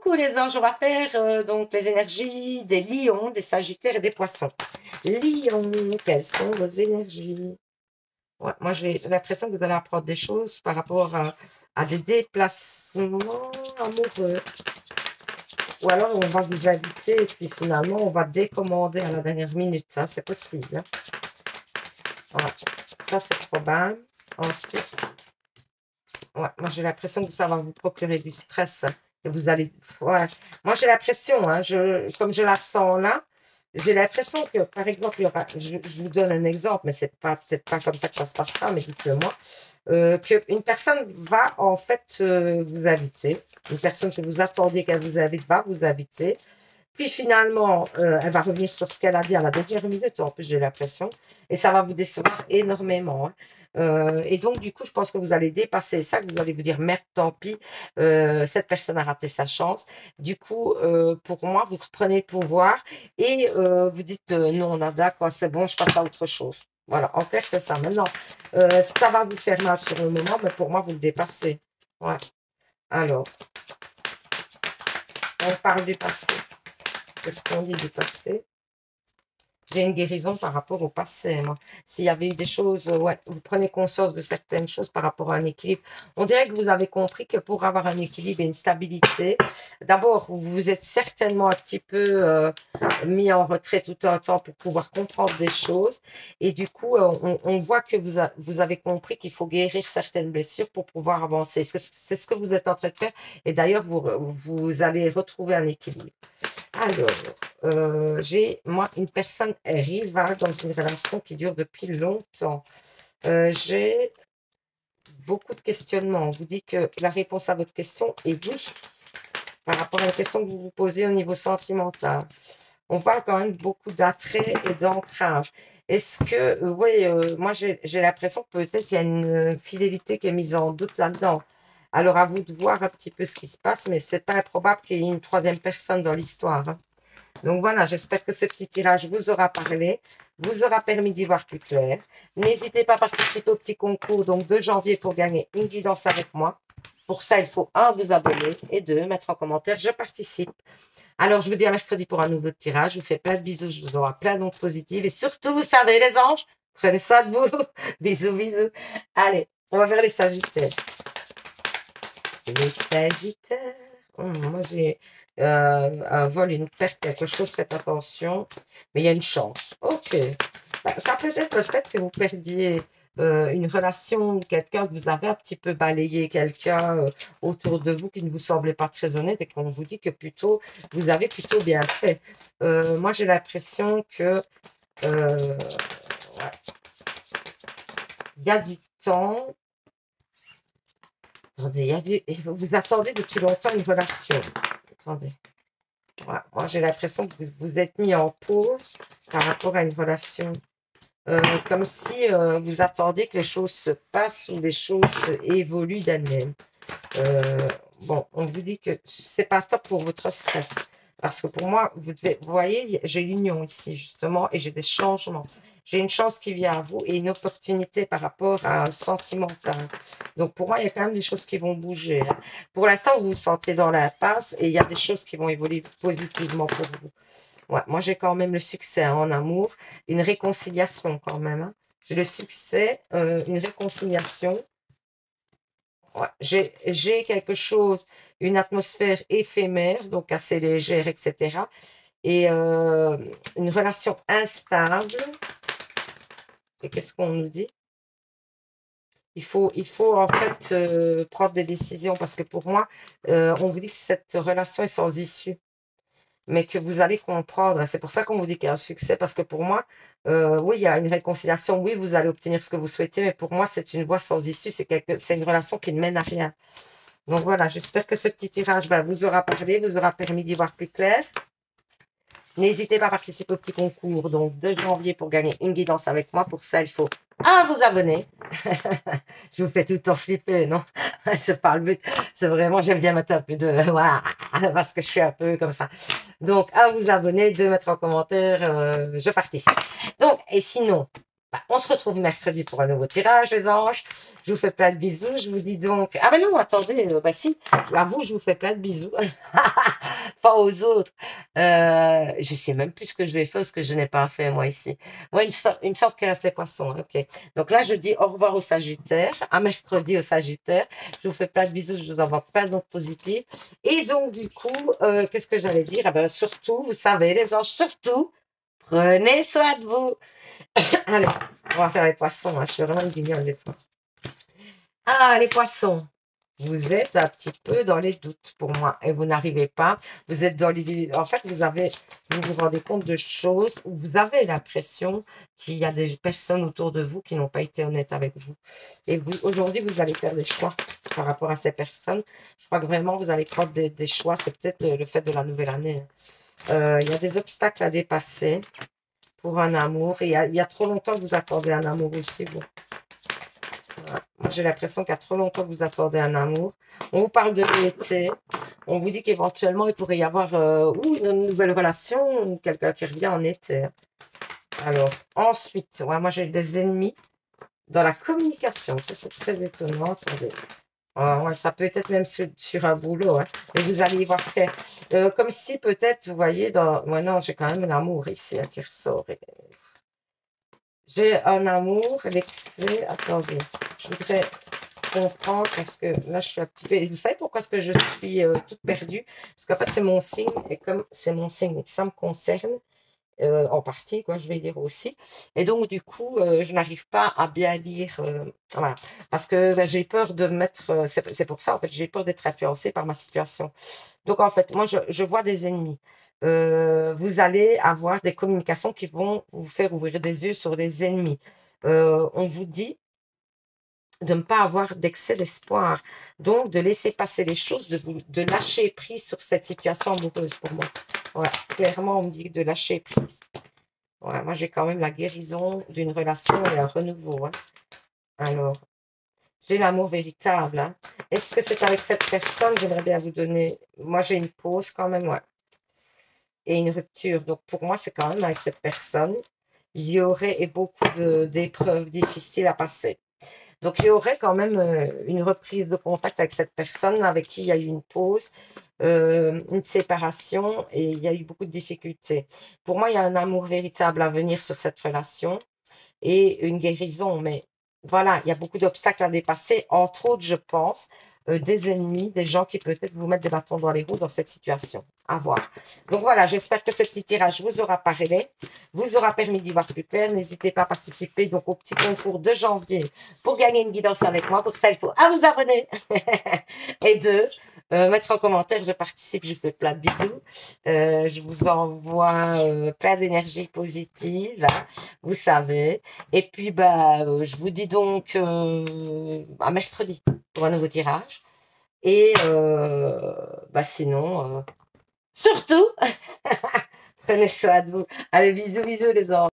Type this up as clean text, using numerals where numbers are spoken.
Coucou les anges, on va faire donc les énergies des lions, des sagittaires et des poissons. Lions, quelles sont vos énergies? Ouais, moi j'ai l'impression que vous allez apprendre des choses par rapport à des déplacements amoureux. Ou alors on va vous inviter et puis finalement on va décommander à la dernière minute. Ça c'est possible, hein. Ouais, ça c'est probable. Ensuite, ouais, moi j'ai l'impression que ça va vous procurer du stress, hein, et vous allez. Ouais. Moi j'ai l'impression, hein, comme je la sens là, j'ai l'impression que, par exemple, il y aura, je vous donne un exemple, mais c'est pas peut-être pas comme ça que ça se passera, mais dites-le moi, qu'une personne va en fait vous inviter, une personne que vous attendiez qu'elle vous invite va vous inviter, puis finalement, elle va revenir sur ce qu'elle a dit à la dernière minute, en plus j'ai l'impression, et ça va vous décevoir énormément, hein. Et donc, du coup, je pense que vous allez dépasser ça, que vous allez vous dire, merde, tant pis, cette personne a raté sa chance. Du coup, pour moi, vous reprenez le pouvoir et vous dites, non, nada, quoi, c'est bon, je passe à autre chose. Voilà, en clair, c'est ça. Maintenant, ça va vous faire mal sur le moment, mais pour moi, vous le dépassez. Ouais. Alors, on parle du passé. Qu'est-ce qu'on dit du passé? J'ai une guérison par rapport au passé, moi. S'il y avait eu des choses, ouais, vous prenez conscience de certaines choses par rapport à un équilibre. On dirait que vous avez compris que pour avoir un équilibre et une stabilité, d'abord, vous vous êtes certainement un petit peu mis en retrait tout un temps pour pouvoir comprendre des choses. Et du coup, on voit que vous avez compris qu'il faut guérir certaines blessures pour pouvoir avancer. C'est ce que vous êtes en train de faire. Et d'ailleurs, vous allez retrouver un équilibre. Alors, j'ai, moi, une personne rivale dans une relation qui dure depuis longtemps. J'ai beaucoup de questionnements. On vous dit que la réponse à votre question est oui, par rapport à la question que vous vous posez au niveau sentimental. On parle quand même beaucoup d'attrait et d'ancrage. Est-ce que, oui, moi j'ai l'impression que peut-être il y a une fidélité qui est mise en doute là-dedans. Alors à vous de voir un petit peu ce qui se passe, mais c'est pas improbable qu'il y ait une troisième personne dans l'histoire, hein. Donc voilà, j'espère que ce petit tirage vous aura parlé, vous aura permis d'y voir plus clair. N'hésitez pas à participer au petit concours donc de janvier pour gagner une guidance avec moi. Pour ça, il faut 1, vous abonner et 2, mettre en commentaire je participe. Alors, je vous dis à mercredi pour un nouveau tirage. Je vous fais plein de bisous, je vous envoie plein d'ondes positives. Et surtout, vous savez, les anges, prenez soin de vous. Bisous, bisous. Allez, on va faire les sagittaires. Les sagittaires. Moi, j'ai un vol, une perte, quelque chose, faites attention. Mais il y a une chance. Ok. Ben, ça peut être le fait que vous perdiez une relation ou quelqu'un que vous avez un petit peu balayé, quelqu'un autour de vous qui ne vous semblait pas très honnête et qu'on vous dit que plutôt, vous avez plutôt bien fait. Moi, j'ai l'impression que ouais, il y a du temps. Attendez, vous attendez depuis longtemps une relation. Attendez. Ouais, moi, j'ai l'impression que vous vous êtes mis en pause par rapport à une relation. Comme si vous attendiez que les choses se passent ou les choses évoluent d'elles-mêmes. Euh, bon, on vous dit que c'est pas top pour votre stress. Parce que pour moi, vous voyez, j'ai l'union ici, justement, et j'ai des changements. J'ai une chance qui vient à vous et une opportunité par rapport à un sentimental. Donc, pour moi, il y a quand même des choses qui vont bouger, hein. Pour l'instant, vous vous sentez dans l'impasse et il y a des choses qui vont évoluer positivement pour vous. Ouais, moi, j'ai quand même le succès, hein, en amour, une réconciliation quand même, hein. J'ai le succès, une réconciliation. Ouais, j'ai quelque chose, une atmosphère éphémère, donc assez légère, etc. Et une relation instable. Et qu'est-ce qu'on nous dit? Il faut en fait prendre des décisions parce que pour moi, on vous dit que cette relation est sans issue, mais que vous allez comprendre. C'est pour ça qu'on vous dit qu'il y a un succès, parce que pour moi, oui, il y a une réconciliation, oui, vous allez obtenir ce que vous souhaitez, mais pour moi, c'est une voie sans issue, c'est une relation qui ne mène à rien. Donc voilà, j'espère que ce petit tirage vous aura parlé, vous aura permis d'y voir plus clair. N'hésitez pas à participer au petit concours donc de janvier pour gagner une guidance avec moi. Pour ça, il faut vous abonner. Je vous fais tout le temps flipper, non? C'est pas le but. C'est vraiment, j'aime bien mettre un peu de... Voilà, parce que je suis un peu comme ça. Donc, vous abonner, 2, mettre en commentaire, je participe. Donc, et sinon, Bah, on se retrouve mercredi pour un nouveau tirage, les anges. Je vous fais plein de bisous. Je vous dis donc... Ah ben non, attendez, bah si, à vous, je vous fais plein de bisous. Pas aux autres. Je sais même plus ce que je vais faire, ce que je n'ai pas fait, moi, ici. Moi, il me semble qu'il reste les poissons. Hein, ok. Donc là, je dis au revoir au Sagittaire. À mercredi au Sagittaire. Je vous fais plein de bisous. Je vous envoie plein d'autres positifs. Et donc, du coup, qu'est-ce que j'allais dire? Ah ben, surtout, vous savez, les anges, surtout, prenez soin de vous. Allez, on va faire les poissons. Hein. Je suis vraiment une guignole des fois. Ah, les poissons. Vous êtes un petit peu dans les doutes pour moi et vous n'arrivez pas. Vous êtes dans les... En fait, vous vous rendez compte de choses où vous avez l'impression qu'il y a des personnes autour de vous qui n'ont pas été honnêtes avec vous. Et vous, aujourd'hui, vous allez faire des choix par rapport à ces personnes. Je crois que vraiment, vous allez prendre des choix. C'est peut-être le fait de la nouvelle année. Il y a des obstacles à dépasser pour un amour. Et il y a trop longtemps que vous attendez un amour aussi, vous. Moi, j'ai l'impression qu'il y a trop longtemps que vous attendez un amour. On vous parle de l'été. On vous dit qu'éventuellement, il pourrait y avoir une nouvelle relation ou quelqu'un qui revient en été. Alors, ensuite, ouais, moi, j'ai des ennemis dans la communication. Ça, c'est très étonnant. Attendez. Ouais, ça peut être même sur un boulot. Hein. Et vous allez y voir clair. Comme si peut-être, vous voyez, dans... Ouais, non, j'ai quand même un amour ici hein, qui ressort. J'ai un amour, l'excès. Attendez, je voudrais comprendre parce que là, je suis un petit peu... Vous savez pourquoi est-ce que je suis toute perdue? Parce qu'en fait, c'est mon signe et comme c'est mon signe, ça me concerne en partie, quoi, je vais dire aussi. Et donc, du coup, je n'arrive pas à bien lire. Voilà. Parce que ben, j'ai peur de mettre... c'est pour ça, en fait, j'ai peur d'être influencée par ma situation. Donc, en fait, moi, je vois des ennemis. Vous allez avoir des communications qui vont vous faire ouvrir des yeux sur les ennemis. On vous dit de ne pas avoir d'excès d'espoir. Donc, de laisser passer les choses, de lâcher prise sur cette situation amoureuse pour moi. Ouais, clairement, on me dit de lâcher prise. Ouais, moi, j'ai quand même la guérison d'une relation et un renouveau. Hein. Alors, j'ai l'amour véritable. Hein. Est-ce que c'est avec cette personne? J'aimerais bien vous donner... Moi, j'ai une pause quand même, ouais. Et une rupture. Donc, pour moi, c'est quand même avec cette personne. Il y aurait beaucoup d'épreuves difficiles à passer. Donc, il y aurait quand même une reprise de contact avec cette personne avec qui il y a eu une pause, une séparation et il y a eu beaucoup de difficultés. Pour moi, il y a un amour véritable à venir sur cette relation et une guérison. Mais voilà, il y a beaucoup d'obstacles à dépasser. Entre autres, je pense, des ennemis, des gens qui peut-être vous mettent des bâtons dans les roues dans cette situation. À voir. Donc voilà, j'espère que ce petit tirage vous aura parlé, vous aura permis d'y voir plus clair. N'hésitez pas à participer donc au petit concours de janvier pour gagner une guidance avec moi. Pour ça, il faut à vous abonner. Et deux, mettre en commentaire, je participe, je fais plein de bisous. Je vous envoie plein d'énergie positive, hein, vous savez. Et puis, bah, je vous dis donc à mercredi pour un nouveau tirage. Et bah, sinon, surtout, prenez soin de vous. Allez, bisous, bisous les enfants.